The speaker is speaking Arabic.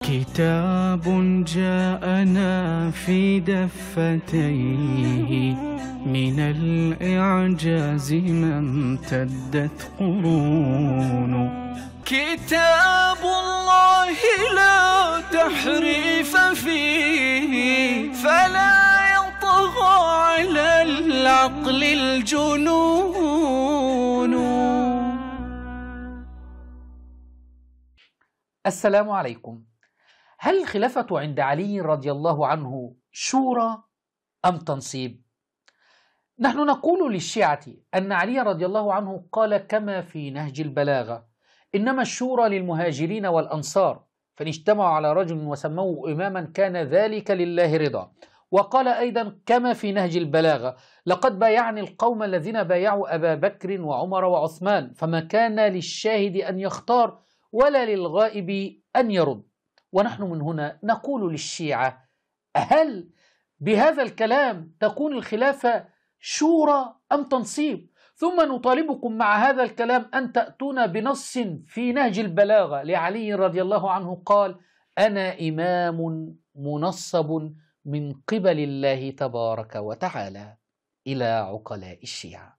كتاب جاءنا في دفتيه من الإعجاز ما امتدت قرون. كتاب الله لا تحريف فيه فلا يطغى على العقل الجنون. السلام عليكم. هل الخلافة عند علي رضي الله عنه شورى أم تنصيب؟ نحن نقول للشيعة أن علي رضي الله عنه قال كما في نهج البلاغة: إنما الشورى للمهاجرين والأنصار، فإن اجتمعوا على رجل وسموه إماما كان ذلك لله رضا. وقال أيضا كما في نهج البلاغة: لقد بايعني القوم الذين بايعوا أبا بكر وعمر وعثمان، فما كان للشاهد أن يختار ولا للغائب أن يرد. ونحن من هنا نقول للشيعة: هل بهذا الكلام تكون الخلافة شورى أم تنصيب؟ ثم نطالبكم مع هذا الكلام أن تأتون بنص في نهج البلاغة لعلي رضي الله عنه قال: أنا إمام منصب من قبل الله تبارك وتعالى. إلى عقلاء الشيعة.